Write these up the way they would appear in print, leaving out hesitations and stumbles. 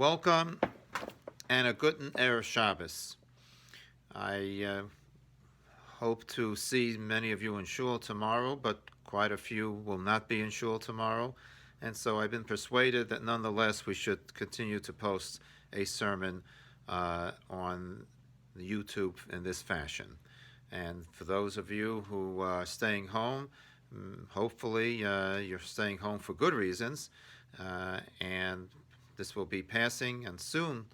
Welcome and a good Erev Shabbos. I hope to see many of you in shul tomorrow, but quite a few will not be in shul tomorrow. And so I've been persuaded that nonetheless we should continue to post a sermon on YouTube in this fashion. And for those of you who are staying home, hopefully you're staying home for good reasons, and this will be passing, and soon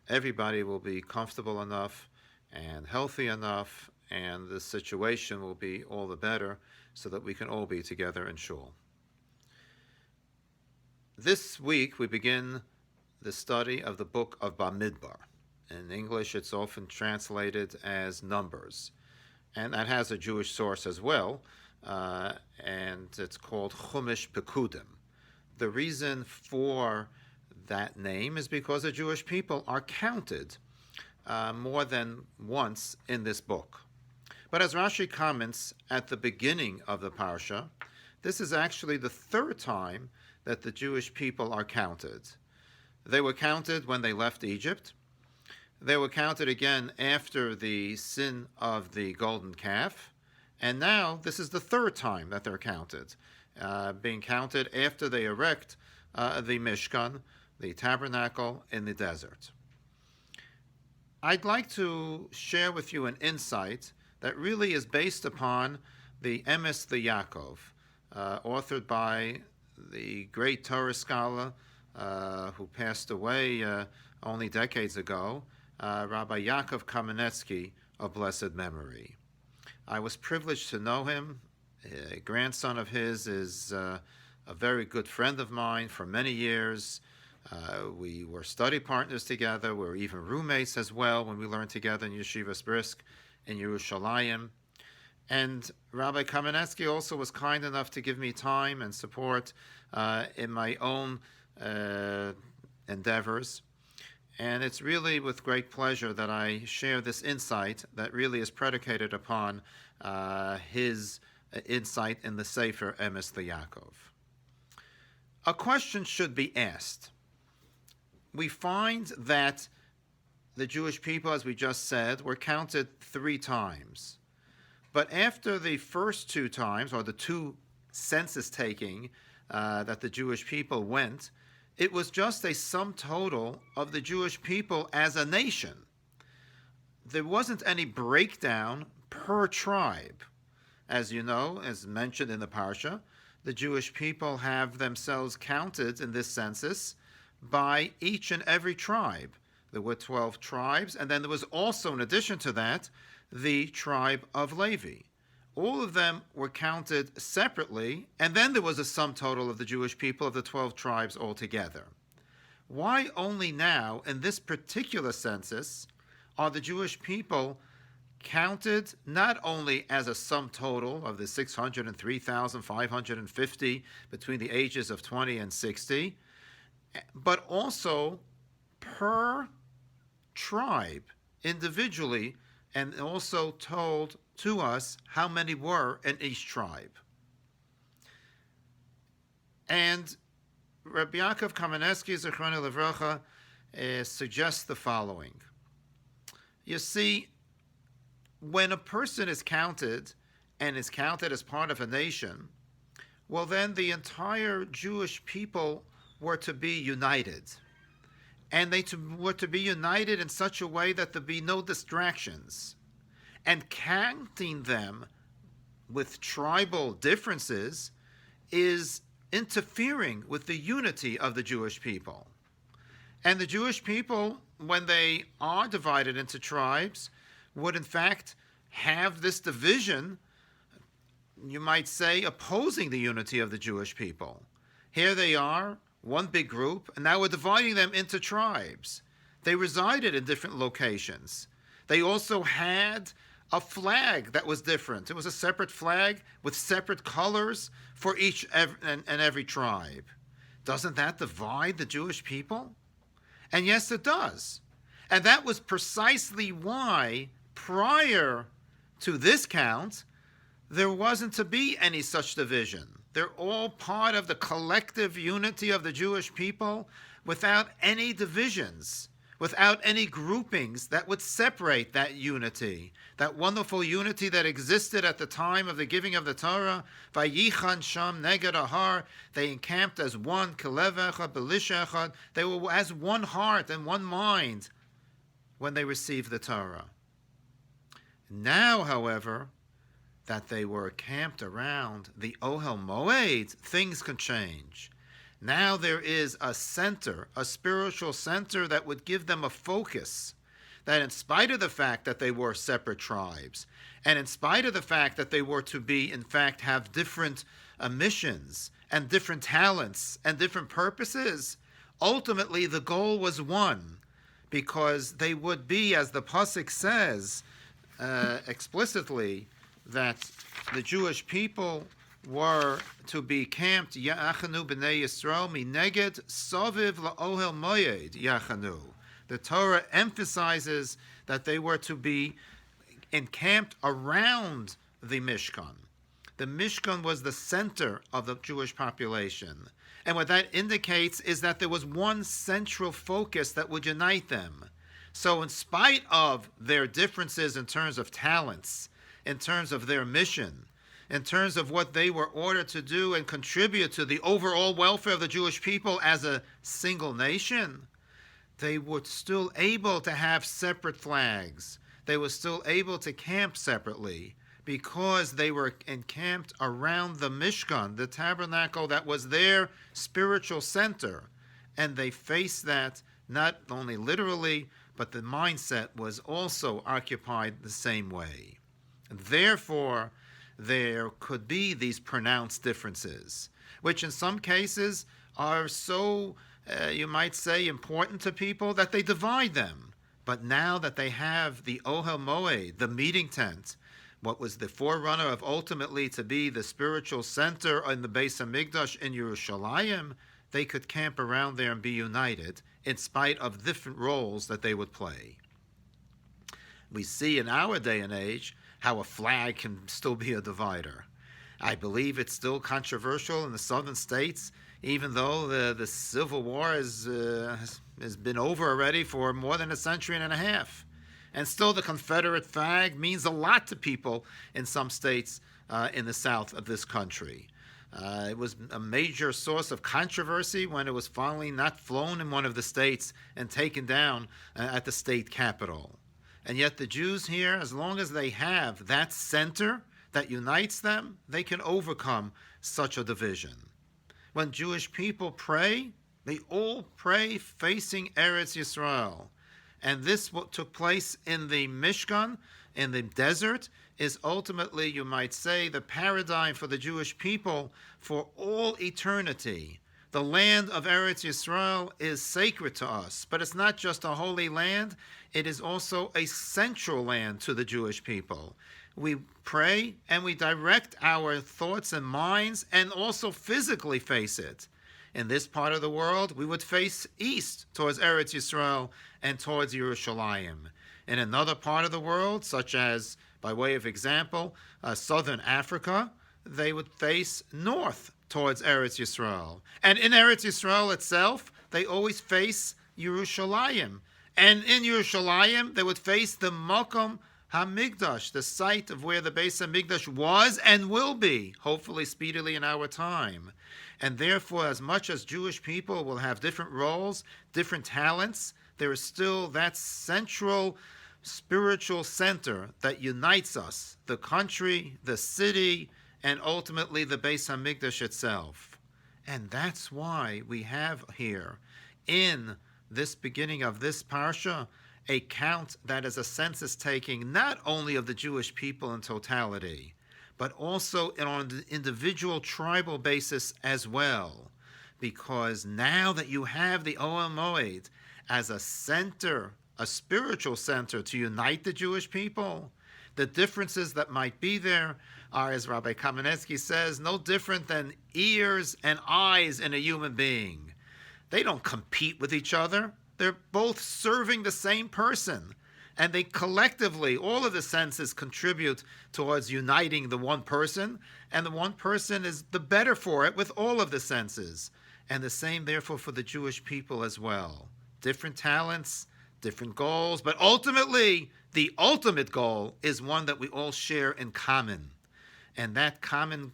everybody will be comfortable enough and healthy enough, and the situation will be all the better so that we can all be together in shul. This week we begin the study of the book of Bamidbar. In English it's often translated as Numbers, and that has a Jewish source as well, and it's called Chumash Pekudim. The reason for that name is because the Jewish people are counted more than once in this book. But as Rashi comments at the beginning of the Parsha, this is actually the third time that the Jewish people are counted. They were counted when they left Egypt. They were counted again after the sin of the golden calf. And now this is the third time that they're counted, being counted after they erect the Mishkan, the tabernacle in the desert. I'd like to share with you an insight that really is based upon the Emes the Yaakov, authored by the great Torah scholar who passed away only decades ago, Rabbi Yaakov Kamenetsky of blessed memory. I was privileged to know him. A grandson of his is a very good friend of mine for many years. We were study partners together. We were even roommates as well when we learned together in Yeshivas Brisk in Yerushalayim. And Rabbi Kamenetsky also was kind enough to give me time and support in my own endeavors. And it's really with great pleasure that I share this insight that really is predicated upon his insight in the Sefer Emes the Yaakov. A question should be asked. We find that the Jewish people, as we just said, were counted 3 times. But after the first 2 times, or the 2 census taking that the Jewish people went, it was just a sum total of the Jewish people as a nation. There wasn't any breakdown per tribe. As you know, as mentioned in the Parsha, the Jewish people have themselves counted in this census by each and every tribe. There were 12 tribes, and then there was also, in addition to that, the tribe of Levi. All of them were counted separately, and then there was a sum total of the Jewish people of the 12 tribes altogether. Why only now, in this particular census, are the Jewish people counted not only as a sum total of the 603,550 between the ages of 20 and 60, but also per tribe, individually, and also told to us how many were in each tribe. And Rabbi Yaakov Kamenetsky, Zechrono Livracha, suggests the following. You see, when a person is counted, and is counted as part of a nation, well then the entire Jewish people were to be united. And they were to be united in such a way that there be no distractions. And counting them with tribal differences is interfering with the unity of the Jewish people. And the Jewish people, when they are divided into tribes, would in fact have this division, you might say, opposing the unity of the Jewish people. Here they are, one big group, and now we're dividing them into tribes. They resided in different locations. They also had a flag that was different. It was a separate flag with separate colors for each and every tribe. Doesn't that divide the Jewish people? And yes, it does. And that was precisely why, prior to this count, there wasn't to be any such division. They're all part of the collective unity of the Jewish people, without any divisions, without any groupings that would separate that unity, that wonderful unity that existed at the time of the giving of the Torah. Vayichan sham neged ahar, they encamped as one, kelev echad, belisha echad, they were as one heart and one mind when they received the Torah. Now, however, that they were camped around the Ohel Moed, things can change. Now there is a center, a spiritual center that would give them a focus, that in spite of the fact that they were separate tribes, and in spite of the fact that they were to be, in fact, have different missions and different talents and different purposes, ultimately the goal was one, because they would be, as the Pasuk says explicitly, that the Jewish people were to be camped Yachanu b'nei Yisrael mineged soviv la'ohel moed Yachanu. The Torah emphasizes that they were to be encamped around the Mishkan. The Mishkan was the center of the Jewish population. And what that indicates is that there was one central focus that would unite them. So in spite of their differences in terms of talents, in terms of their mission, in terms of what they were ordered to do and contribute to the overall welfare of the Jewish people as a single nation, they were still able to have separate flags. They were still able to camp separately because they were encamped around the Mishkan, the tabernacle that was their spiritual center. And they faced that not only literally, but the mindset was also occupied the same way. Therefore, there could be these pronounced differences, which in some cases are so, you might say, important to people that they divide them. But now that they have the Ohel Moed, the meeting tent, what was the forerunner of ultimately to be the spiritual center in the Beis HaMikdash in Yerushalayim, they could camp around there and be united in spite of different roles that they would play. We see in our day and age how a flag can still be a divider. I believe it's still controversial in the southern states, even though the Civil War has been over already for more than a century and a half. And still the Confederate flag means a lot to people in some states in the south of this country. It was a major source of controversy when it was finally not flown in one of the states and taken down at the state capitol. And yet the Jews here, as long as they have that center that unites them, they can overcome such a division. When Jewish people pray, they all pray facing Eretz Yisrael. And this, what took place in the Mishkan, in the desert, is ultimately, you might say, the paradigm for the Jewish people for all eternity. The land of Eretz Yisrael is sacred to us, but it's not just a holy land, it is also a central land to the Jewish people. We pray and we direct our thoughts and minds and also physically face it. In this part of the world, we would face east towards Eretz Yisrael and towards Yerushalayim. In another part of the world, such as, by way of example, southern Africa, they would face north towards Eretz Yisrael. And in Eretz Yisrael itself, they always face Yerushalayim. And in Yerushalayim, they would face the Makom HaMikdash, the site of where the Beis HaMikdash was and will be, hopefully speedily in our time. And therefore, as much as Jewish people will have different roles, different talents, there is still that central spiritual center that unites us, the country, the city, and ultimately the Beis HaMikdash itself. And that's why we have here, in this beginning of this parsha, a count that is a census taking not only of the Jewish people in totality, but also on an individual tribal basis as well. Because now that you have the Ohel Moed as a center, a spiritual center to unite the Jewish people, the differences that might be there are, as Rabbi Kamenetsky says, no different than ears and eyes in a human being. They don't compete with each other. They're both serving the same person. And they collectively, all of the senses contribute towards uniting the one person. And the one person is the better for it with all of the senses. and the same, therefore, for the Jewish people as well. Different talents, different goals, but ultimately, the ultimate goal is one that we all share in common. And that common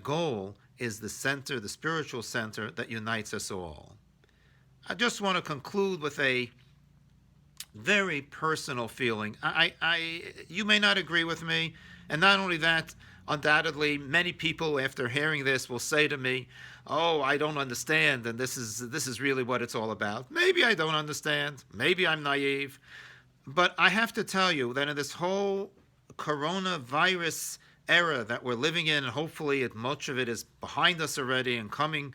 goal is the center, the spiritual center that unites us all. I just want to conclude with a very personal feeling. You may not agree with me, and not only that, undoubtedly, many people after hearing this will say to me, "Oh, I don't understand, and this is really what it's all about." Maybe I don't understand. Maybe I'm naive, but I have to tell you that in this whole coronavirus era that we're living in, and hopefully much of it is behind us already and coming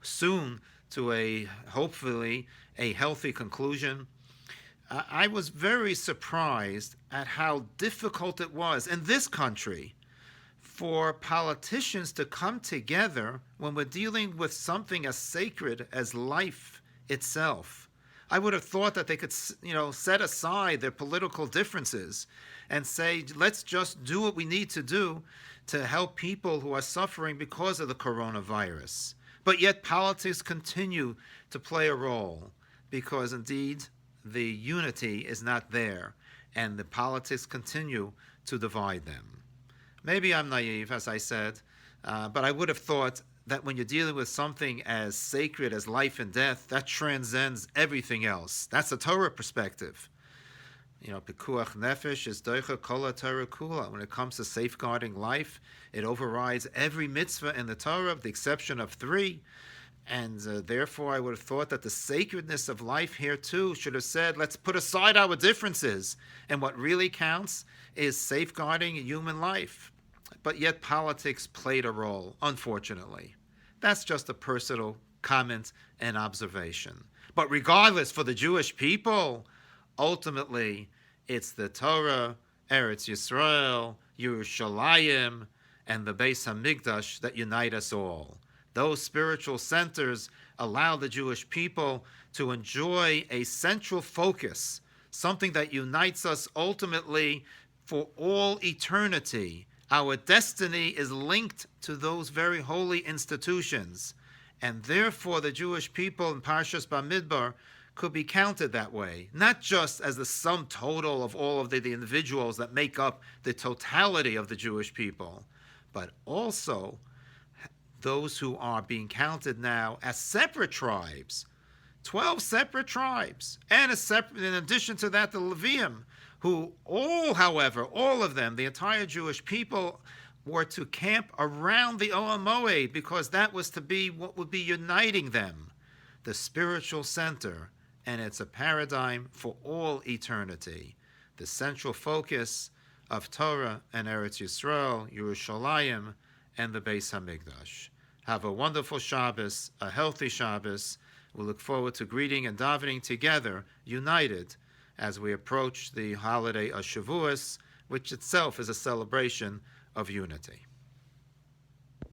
soon to hopefully a healthy conclusion, I was very surprised at how difficult it was in this country for politicians to come together when we're dealing with something as sacred as life itself. I would have thought that they could, set aside their political differences and say, let's just do what we need to do to help people who are suffering because of the coronavirus. But yet politics continue to play a role because indeed the unity is not there and the politics continue to divide them. Maybe I'm naive, as I said, but I would have thought that when you're dealing with something as sacred as life and death, that transcends everything else. That's the Torah perspective. Pikuach nefesh is doicha kol Torah kula. When it comes to safeguarding life, it overrides every mitzvah in the Torah, with the exception of 3. And therefore, I would have thought that the sacredness of life here too should have said, let's put aside our differences. And what really counts is safeguarding human life. But yet politics played a role, unfortunately. That's just a personal comment and observation. But regardless, for the Jewish people, ultimately, it's the Torah, Eretz Yisrael, Yerushalayim, and the Beis Hamikdash that unite us all. Those spiritual centers allow the Jewish people to enjoy a central focus, something that unites us ultimately for all eternity. Our destiny is linked to those very holy institutions, and therefore the Jewish people in Parshas Bamidbar could be counted that way, not just as the sum total of all of the individuals that make up the totality of the Jewish people, but also those who are being counted now as separate tribes, 12 separate tribes, and in addition to that, the Levium, who however, all of them, the entire Jewish people, were to camp around the Oel Moed because that was to be what would be uniting them, the spiritual center, and it's a paradigm for all eternity. The central focus of Torah and Eretz Yisrael, Yerushalayim, and the Beis Hamikdash. Have a wonderful Shabbos, a healthy Shabbos. We look forward to greeting and davening together, united, as we approach the holiday of Shavuos, which itself is a celebration of unity.